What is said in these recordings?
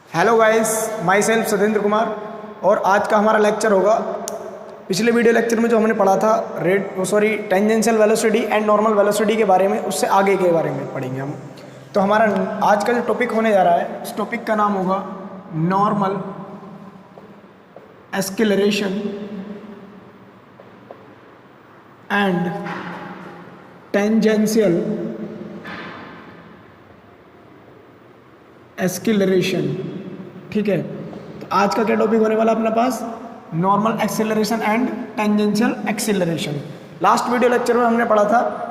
Hello guys, my self Satendra Kumar. और आज का हमारा लेक्चर होगा, पिछले वीडियो लेक्चर में जो हमने पढ़ा था tangential velocity and normal velocity के बारे में, उससे आगे के बारे में पढ़ेंगे हम। तो हमारा आज का जो टॉपिक होने जा रहा है, उस टॉपिक का नाम होगा normal acceleration and tangential acceleration. ठीक है, तो आज का क्या टॉपिक होने वाला अपने पास? Normal acceleration and tangential acceleration. Last video lecture में हमने पढ़ा था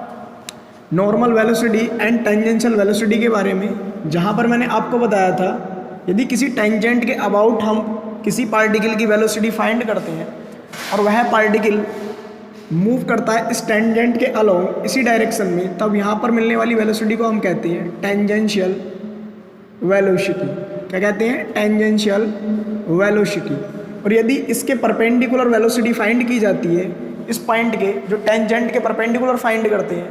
normal velocity and tangential velocity के बारे में, जहाँ पर मैंने आपको बताया था यदि किसी टेंजेंट के अबाउट हम किसी पार्टिकल की वेलोसिटी फाइंड करते हैं और वह पार्टिकल मूव करता है इस टेंजेंट के अलोंग, इसी डायरेक्शन में, तब यहाँ पर मिलने वाली वेलोसिटी को हम कहते हैं टेंजेंशियल वेलोसिटी। क्या कहते हैं? Tangential velocity. और यदि इसके परपेंडिकुलर वेलोसिटी फाइंड की जाती है, इस पॉइंट के जो टेंजेंट के परपेंडिकुलर फाइंड करते हैं,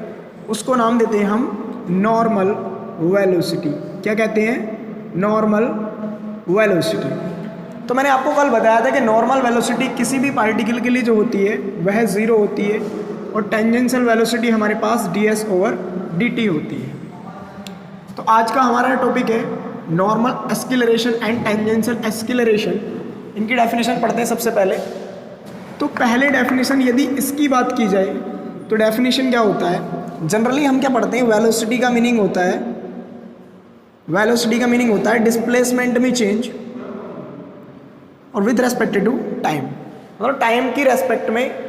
उसको नाम देते हैं हम नॉर्मल वेलोसिटी। क्या कहते हैं? Normal velocity. तो मैंने आपको कल बताया था कि नॉर्मल वेलोसिटी किसी भी पार्टिकल के लिए जो होती है वह 0 होती है, और टेंजेंशियल वेलोसिटी हमारे पास ds/dt होती है। तो आज का हमारा टॉपिक है normal acceleration and tangential acceleration. इनकी डेफिनेशन पढ़ते हैं सबसे पहले। तो पहले डेफिनेशन यदि इसकी बात की जाए तो डेफिनेशन क्या होता है? जनरली हम क्या पढ़ते हैं? वेलोसिटी का मीनिंग होता है, डिस्प्लेसमेंट में चेंज और विद रेस्पेक्ट टू टाइम। मतलब टाइम की रेस्पेक्ट में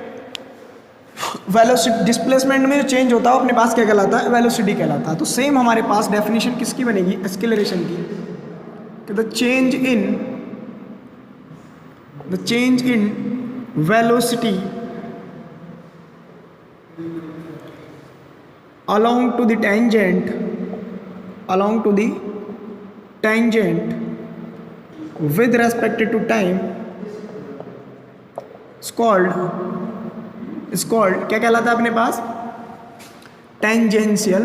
वेलोसिटी, डिस्प्लेसमेंट में जो चेंज होता है वो अपने पास क्या कहलाता है? वेलोसिटी कहलाता है। तो सेम हमारे पास डेफिनेशन किसकी बनेगी? एक्सेलरेशन की, कि the change in velocity along to the tangent with respect to time is called क्या कहलाता है अपने पास? Tangential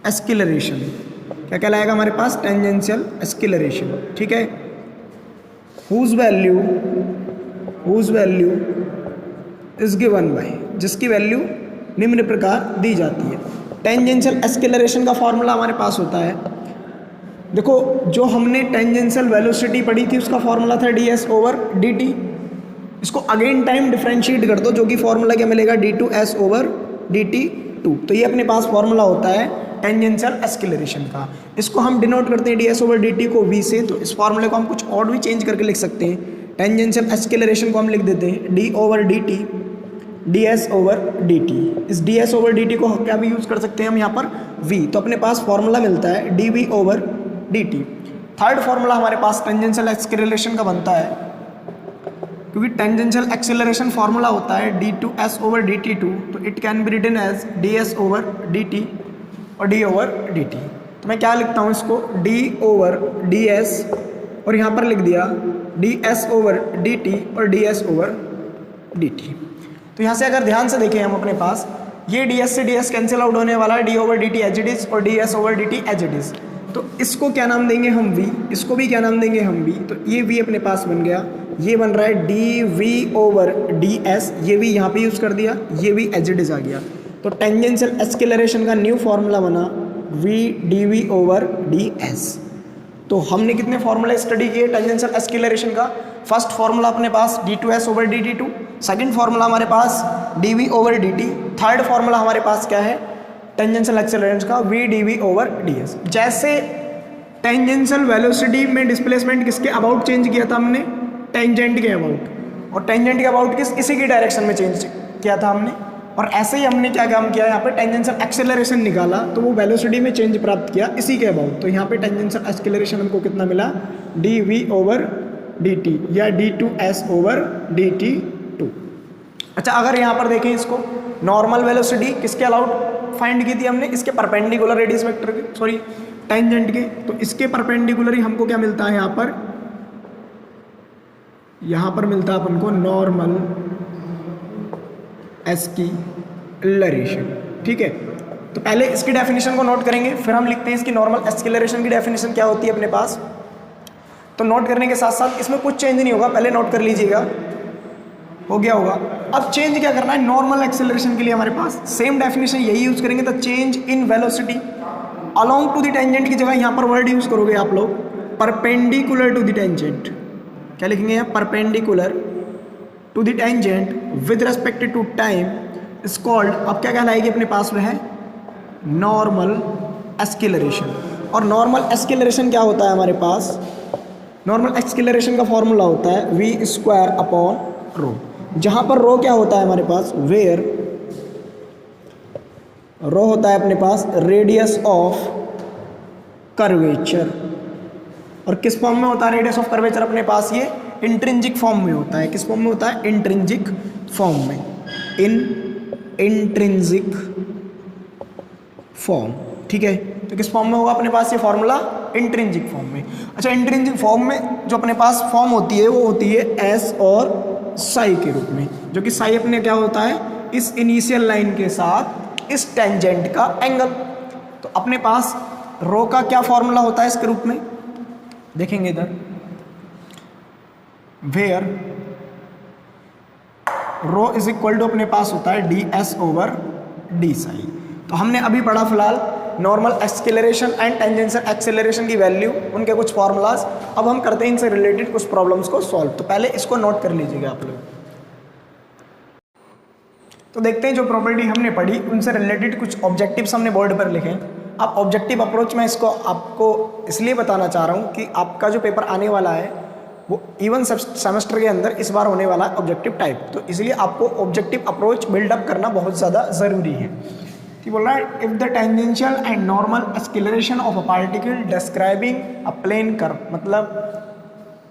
acceleration. क्या कहलाएगा हमारे पास? Tangential acceleration. ठीक है, whose value is given by, जिसकी वैल्यू निम्न प्रकार दी जाती है। टेंजेंशियल एक्सेलरेशन का फॉर्मूला हमारे पास होता है, देखो जो हमने टेंजेंशियल वेलोसिटी पढ़ी थी उसका फॉर्मूला था ds/dt। इसको अगेन टाइम डिफरेंशिएट कर दो, जो कि फॉर्मूला क्या मिलेगा? d2s/dt2। तो ये अपने पास फॉर्मूला होता है टेंजेंशियल एक्सेलरेशन का। इसको हम डिनोट करते हैं ds/dt को v से। तो इस फॉर्मूले को हम कुछ और भी चेंज करके लिख सकते हैं। टेंजेंशियल एक्सेलरेशन को हम लिख देते हैं d/dt ds/dt। इस ds/dt को क्या भी यूज़ कर सकते हैं हम यहाँ पर? v। तो अपने पास फॉर्मूला मिलता है dv/dt। थर्ड फॉर्मूला हमारे पास टेंजेंशियल एक्सेलरेशन का बनता है, क्योंकि टेंजेंशियल एक्सेलरेशन फॉर्मूला होता है d2s/dt2, तो it can be written as ds/dt और d/dt। तो मैं क्या लिखता हूँ इसको? d/ds और यहाँ पर लिख दिया ds/dt और ds/dt। तो यहाँ से अगर ध्यान से देखें हम अपने पास, ये ds से ds कैंसिल आउट होने वाला है, d/dt एज इट इज और ds/dt एज इट इज। तो इसको क्या नाम देंगे हम? v। इसको भी क्या नाम देंगे हम? v। तो ये v अपने पास बन गया, ये बन रहा है dv/ds, ये भी यहाँ पे यूज़ कर दिया, ये भी एज इट इज आ गया। तो टेंजेंशियल एक्सेलरेशन का न्यू फॉर्मूला बना v dv/ds। तो हमने कितने फॉर्मूले स्टडी किए टेंजेंशियल एक्सेलरेशन का? फर्स्ट फॉर्मूला अपने पास d2s/dt2, सेकंड फॉर्मूला हमारे पास dv/dt, थर्ड फॉर्मूला हमारे पास क्या है टेंजेंशियल एक्सेलरेशन का? v dv/ds। जैसे टेंजेंशियल वेलोसिटी में डिस्प्लेसमेंट किसके अबाउट चेंज किया था हमने? टेंजेंट के अबाउट। और टेंजेंट के अबाउट इसी की डायरेक्शन में चेंज किया था हमने। और ऐसे ही हमने क्या काम किया? यहाँ पे टेंजेंशियल एक्सेलरेशन निकाला, तो वो वेलोसिटी में चेंज प्राप्त किया इसी के अबाउट। तो यहाँ पे टेंजेंशियल एक्सेलरेशन हमको कितना मिला? dv/dt या d2s/dt2। अच्छा, अगर यहाँ पर देखें इसको, नॉर्मल वेलोसिटी किसके अलाउट फाइंड की थी हमने? इसके परपेंडिकुलर रेडियस वेक्टर के, सॉरी टेंजेंट के। तो इसके परपेंडिकुलर ही हमको क्या मिलता है? यहाँ पर मिलता है अपन को नॉर्मल एक्सेलरेशन। ठीक है, तो पहले इसकी डेफिनेशन को नोट करेंगे, फिर हम लिखते हैं इसकी नॉर्मल एक्सीलरेशन की डेफिनेशन क्या होती है अपने पास। तो नोट करने के साथ साथ इसमें कुछ चेंज नहीं होगा, पहले नोट कर लीजिएगा, हो गया होगा। अब चेंज क्या करना है नॉर्मल एक्सेलरेशन के लिए, हमारे पास सेम डेफिनेशन यही यूज करेंगे। The change in velocity along to the tangent की जगह यहाँ पर वर्ड यूज करोगे आप लोग परपेंडिकुलर टू द टेंजेंट। क्या लिखेंगे यहाँ, perpendicular to the tangent with respect to time is called, अब क्या कहलाएगी अपने पास में है नॉर्मल एक्सीलरेशन। और नॉर्मल एक्सीलरेशन क्या होता है हमारे पास, नॉर्मल एक्सीलरेशन का फॉर्मूला होता है v स्क्वायर अपॉन रो, जहां पर रो क्या होता है हमारे पास, वेयर रो होता है अपने पास रेडियस ऑफ कर्वेचर। और किस फॉर्म में होता है रेडियस ऑफ कर्वेचर अपने पास, ये इंट्रिंजिक फॉर्म में होता है। किस फॉर्म में होता है, इंट्रिंजिक फॉर्म में, इंट्रिंजिक फॉर्म, ठीक है। तो किस फॉर्म में होगा अपने पास ये फॉर्मूला, इंट्रिंजिक फॉर्म में। अच्छा, इंट्रिंजिक फॉर्म में जो अपने पास फॉर्म होती है वो होती है एस और साई के रूप में, जो कि साई अपने क्या होता है इस इनिशियल लाइन के साथ इस टेंजेंट का एंगल। तो अपने पास रो का क्या फॉर्मूला होता है इसके रूप में, देखेंगे इधर, where rho is equal to अपने पास होता है d s over d psi. तो हमने अभी पढ़ा फिलहाल normal acceleration and tangential acceleration की वैल्यू, उनके कुछ फार्मूलाज। अब हम करते हैं इनसे रिलेटेड कुछ प्रॉब्लम्स को सॉल्व। तो पहले इसको नोट कर लीजिएगा आप लोग। तो देखते हैं जो प्रॉपर्टी हमने पढ़ी उनसे रिलेटेड कुछ ऑब्जेक्टिव्स हमने बोर्ड पर लिखे। अब ऑब्जेक्टिव अप्रोच में इसको आपको इसलिए बताना चाह रहा हूँ कि आपका जो पेपर आने वाला है वो इवन सेमेस्टर के अंदर इस बार होने वाला है ऑब्जेक्टिव टाइप, तो इसलिए आपको ऑब्जेक्टिव अप्रोच बिल्डअप करना बहुत ज़्यादा ज़रूरी है। कि बोल रहा है if the tangential and normal acceleration of a particle describing a plane curve, मतलब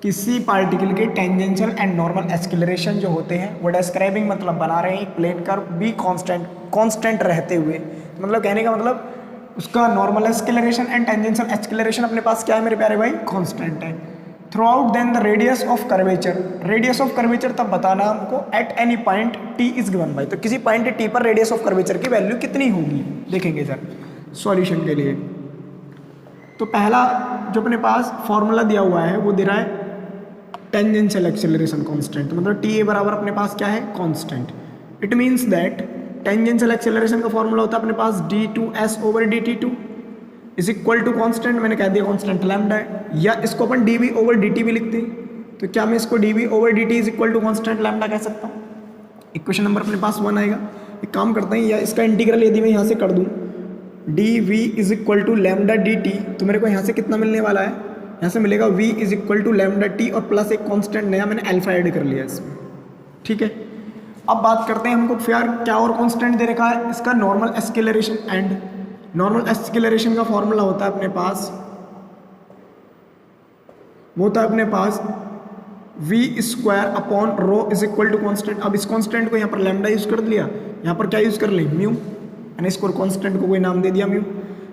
किसी पार्टिकल के टेंजेंशियल एंड नॉर्मल एक्सीलरेशन जो होते हैं वो डिस्क्राइबिंग मतलब बना रहे हैं प्लेन कर्व बी कांस्टेंट रहते हुए, मतलब कहने का मतलब उसका normal acceleration and tangential acceleration अपने पास क्या है मेरे प्यारे भाई, कांस्टेंट है। Throughout then the radius of curvature, radius of curvature तब बताना हमको at any point T is given by, तो किसी पॉइंट टी पर रेडियस ऑफ कर्वेचर की वैल्यू कितनी होगी देखेंगे सर सॉल्यूशन के लिए। तो पहला जो अपने पास फॉर्मूला दिया हुआ है वो दे रहा है टेंजेंशियल एक्सीलरेशन कांस्टेंट, मतलब टी ए बराबर अपने पास क्या है constant. It means that tangential acceleration का फॉर्मूला होता है अपने पास d2s over dt2 is equal to constant, मैंने कह दिया कांस्टेंट लैम्डा है, या इसको अपन dv ओवर dt भी लिखते हैं। तो क्या मैं इसको dv over dt is equal to constant lambda कह सकता हूँ। इक्वेशन नंबर अपने पास 1 आएगा। एक काम करते हैं, या इसका इंटीग्रल यदि मैं यहाँ से कर दूँ dv is equal to lambda dt, तो मेरे को यहाँ से कितना मिलने वाला है, यहाँ से मिलेगा v is equal to lambda t और प्लस एक कांस्टेंट नया मैंने अल्फा ऐड कर लिया इसमें, ठीक है। अब बात करते हैं हमको फिर क्या और कांस्टेंट दे रखा है इसका normal acceleration, and normal acceleration का फॉर्मूला होता है अपने पास, वो होता है अपने पास v square upon rho is equal to constant. अब इस कांस्टेंट को यहाँ पर लैम्डा यूज कर दिया, यहाँ पर क्या यूज कर लें म्यू, मैंने इसको कांस्टेंट को कोई नाम दे दिया म्यू।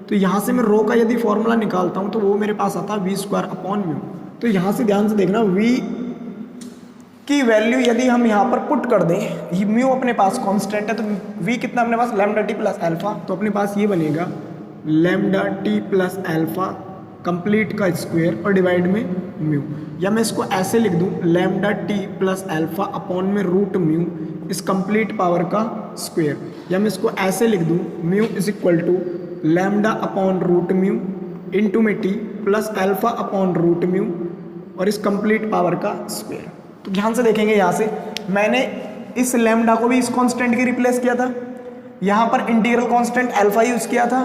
तो यहाँ से मैं रो का यदि फॉर्मूला निकालता हूँ तो वो मेरे पास आता है v स्क्वायर अपॉन म्यू। तो यहाँ से ध्यान से देखना v की वैल्यू यदि हम यहाँ पर पुट कर दें, ये म्यू अपने पास कांस्टेंट है, तो v कितना अपने पास लैम्डा टी प्लस अल्फा, तो अपने पास ये बनेगा lambda t plus alpha complete का स्क्वायर और डिवाइड में म्यू, या मैं इसको ऐसे लिख दूँ lambda t plus alpha upon में रूट म्यू इस कंप्लीट पावर का स्क्वायर, या मैं इसको ऐसे लिख दूँ mu is equal to lambda upon root mu into में t plus alpha upon root mu और इस कंप्लीट पावर का स्क्वायर। तो ध्यान से देखेंगे, यहाँ से मैंने इस लैम्डा को भी इस कांस्टेंट की रिप्लेस किया था, यहाँ पर इंटीग्रल कांस्टेंट अल्फा यूज किया था,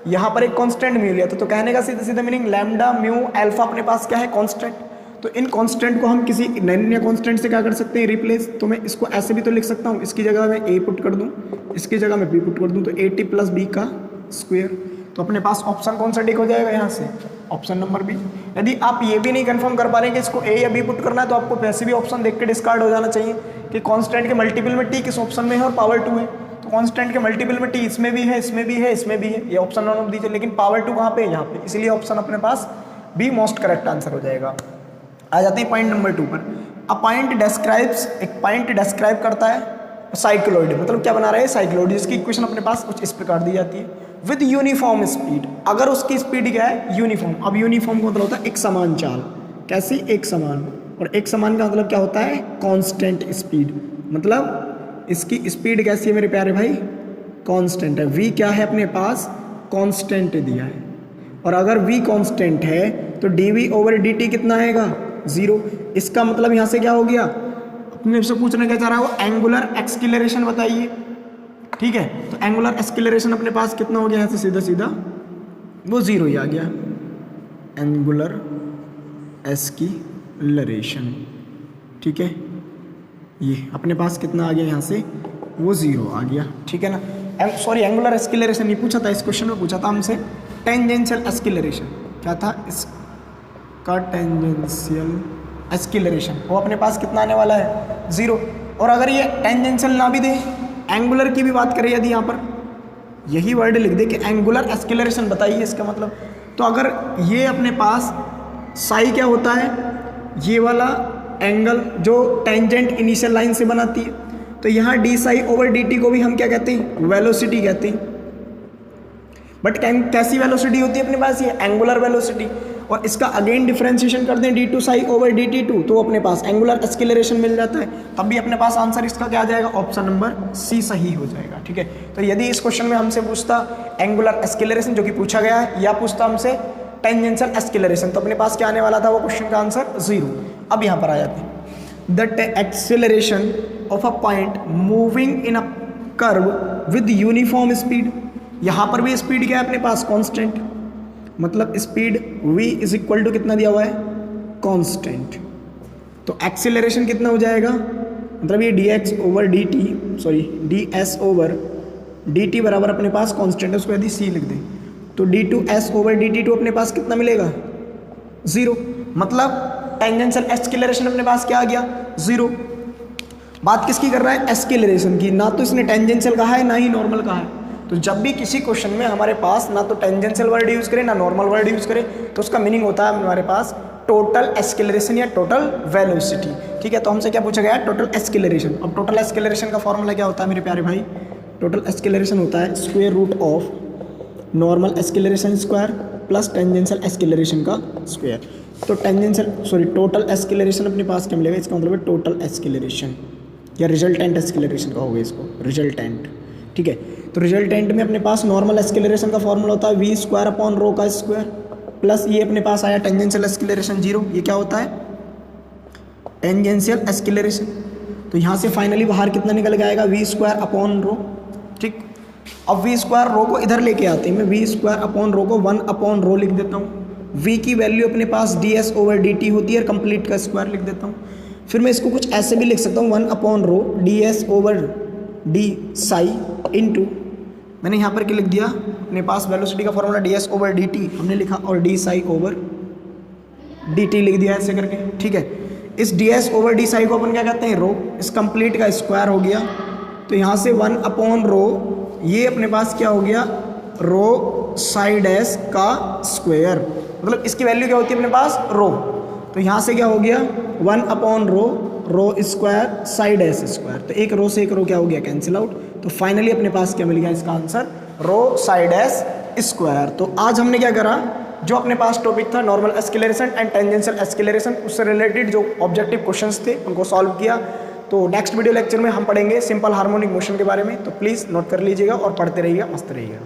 यहाँ पर एक कांस्टेंट म्यू लिया था। तो कहने का सीधा सीधा मीनिंग लैम्डा म्यू अल्फा अपने पास क्या है कांस्टेंट। तो इन कांस्टेंट को हम किसी नए कांस्टेंट से क्या कर सकते हैं रिप्लेस। तो मैं इसको ऐसे भी तो लिख सकता हूँ, इसकी जगह मैं ए पुट कर दूँ, इसकी जगह मैं बी पुट कर दूँ, तो ए टी प्लस बी का स्क्वायर। तो अपने पास ऑप्शन कौन सा टिक हो जाएगा यहाँ से, ऑप्शन नंबर बी। यदि आप ये भी नहीं कंफर्म कर पा रहे हैं कि इसको ए या बी पुट करना है, तो आपको वैसे भी ऑप्शन देख के डिस्कार्ड हो जाना चाहिए कि कांस्टेंट के मल्टीपल में टी किस ऑप्शन में है और पावर 2 है। तो कांस्टेंट के मल्टीपल में टी इसमें भी है, इसमें भी है, इसमें भी है, ये ऑप्शन नॉन ऑफ दीजिए, लेकिन पावर 2 कहाँ पे है, यहाँ पे, इसलिए ऑप्शन अपने पास बी मोस्ट करेक्ट आंसर हो जाएगा। आ जाते हैं पॉइंट नंबर 2 पर। अ पॉइंट डिस्क्राइब्स, एक पॉइंट डिस्क्राइब करता है साइक्लोइड, मतलब क्या बना रहा है साइक्लोइड, जिसकी इक्वेशन अपने पास कुछ इस प्रकार दी जाती है। विद यूनिफॉर्म स्पीड, अगर उसकी स्पीड क्या है यूनिफॉर्म। अब यूनिफॉर्म का मतलब होता है एक समान चाल, कैसी एक समान, और एक समान का मतलब क्या होता है कांस्टेंट स्पीड, मतलब इसकी स्पीड कैसी है मेरे प्यारे भाई कांस्टेंट है। v क्या है अपने पास कांस्टेंट दिया है, और अगर v कांस्टेंट है तो dv/dt कितना आएगा 0। इसका मतलब यहाँ से क्या हो गया, अपने से पूछना क्या चाह रहा है वो एंगुलर एक्सीलरेशन बताइए, ठीक है। तो एंगुलर एक्सीलरेशन अपने पास कितना हो गया यहाँ से सीधा सीधा वो 0 ही आ गया, एंगुलर एक्सीलरेशन, ठीक है। ये अपने पास कितना आ गया यहाँ से वो 0 आ गया, ठीक है ना। सॉरी एंगुलर एक्सीलरेशन नहीं पूछा था, इस क्वेश्चन में पूछा था हमसे टेंजेंशियल एक्सीलरेशन, क्या था इसका टेंजेंशियल एक्सीलरेशन, वो अपने पास कितना आने वाला है 0। और अगर ये टेंजेंशियल ना भी दे, एंगुलर की भी बात करें यदि यहाँ पर यही वर्ड लिख दे कि एंगुलर एक्सीलरेशन बताइए इसका मतलब, तो अगर ये अपने पास साई क्या होता है ये वाला एंगल जो टेंजेंट इनिशियल लाइन से बनाती है, तो यहाँ d/dt को भी हम क्या कहते हैं वेलोसिटी कहते हैं। बट कैसी वेलोसिटी होती है अपने पास ये एंगुलर वेलोसिटी, और इसका अगेन डिफरेंशिएशन कर दें d2/dt2 तो अपने पास एंगुलर एक्सीलरेशन मिल जाता है। तब भी अपने पास आंसर इसका क्या आ जाएगा ऑप्शन नंबर सी सही हो जाएगा, ठीक है। तो यदि इस क्वेश्चन में हमसे पूछता एंगुलर एक्सीलरेशन जो कि पूछा गया है, या पूछता हमसे टेंजेंशियल एक्सीलरेशन, तो अपने पास क्या आने वाला था वो क्वेश्चन का आंसर 0। अब यहाँ पर आ जाते हैं the acceleration of a point moving in a curve with uniform speed. यहाँ पर भी स्पीड क्या है अपने पास कांस्टेंट, मतलब speed v is equal to कितना दिया हुआ है कांस्टेंट, तो एक्सीलरेशन कितना हो जाएगा, मतलब ये ds/dt बराबर अपने पास कांस्टेंट है, उसको यदि c लिख दें तो d2s/dt2 अपने पास कितना मिलेगा 0, मतलब टेंजेंशियल एक्सीलरेशन अपने पास क्या आ गया 0। बात किसकी कर रहा है एक्सीलरेशन की, ना तो इसने टेंजेंशियल कहा है ना ही नॉर्मल कहा है। तो जब भी किसी क्वेश्चन में हमारे पास ना तो टेंजेंशियल वर्ड यूज़ करें ना नॉर्मल वर्ड यूज़ करें, तो उसका मीनिंग होता है हमारे पास टोटल एक्सीलरेशन या टोटल वेलोसिटी, ठीक है। तो हमसे क्या पूछा गया है टोटल एक्सीलरेशन। अब टोटल एक्सीलरेशन का फॉर्मूला क्या होता है मेरे प्यारे भाई, टोटल एक्सीलरेशन होता है square root of normal acceleration square plus tangential acceleration का स्क्वायर। तो टोटल एक्सीलरेशन अपने पास क्या मिलेगा, इसका मतलब है टोटल एक्सीलरेशन या रिजल्टेंट एक्सीलरेशन का होगा इसको रिजल्टेंट, ठीक है। तो रिजल्टेंट में अपने पास नॉर्मल एक्सीलरेशन का फॉर्मूला होता है v² का स्क्वायर प्लस ये अपने पास आया टेंजेंशियल एक्सीलरेशन 0, ये क्या होता है टेंजेंशियल एक्सीलरेशन। तो यहाँ से फाइनली बाहर कितना निकल के आएगा v², ठीक। अब v² को इधर लेके आते हैं, मैं v² को 1/ρ लिख देता हूँ। v की वैल्यू अपने पास ds/dt होती है, कंप्लीट का स्क्वायर लिख देता हूँ। फिर मैं इसको कुछ ऐसे भी लिख सकता हूँ 1/ρ ds/d साई इंटू, मैंने यहाँ पर क्या लिख दिया अपने पास वेलोसिटी का फॉर्मूला ds/dt हमने लिखा और d साई/dt लिख दिया ऐसे करके, ठीक है। इस ds/d साई को अपन क्या कहते हैं रो, इस कंप्लीट का स्क्वायर हो गया। तो यहाँ से 1/ρ ये अपने पास क्या हो गया रो साई डैश का स्क्वायर, मतलब इसकी वैल्यू क्या होती है अपने पास रो। तो यहाँ से क्या हो गया 1/ρ स्क्वायर साई डैश स्क्वायर, तो एक रो से एक रो क्या हो गया कैंसिल आउट। तो फाइनली अपने पास क्या मिल गया इसका आंसर रो साई डैश स्क्वायर। तो आज हमने क्या करा, जो अपने पास टॉपिक था normal acceleration and tangential acceleration, उससे रिलेटेड जो ऑब्जेक्टिव क्वेश्चंस थे उनको सॉल्व किया। तो नेक्स्ट वीडियो लेक्चर में हम पढ़ेंगे सिंपल हार्मोनिक मोशन के बारे में, तो प्लीज़ नोट कर लीजिएगा और पढ़ते रहिएगा, मस्त रहिएगा।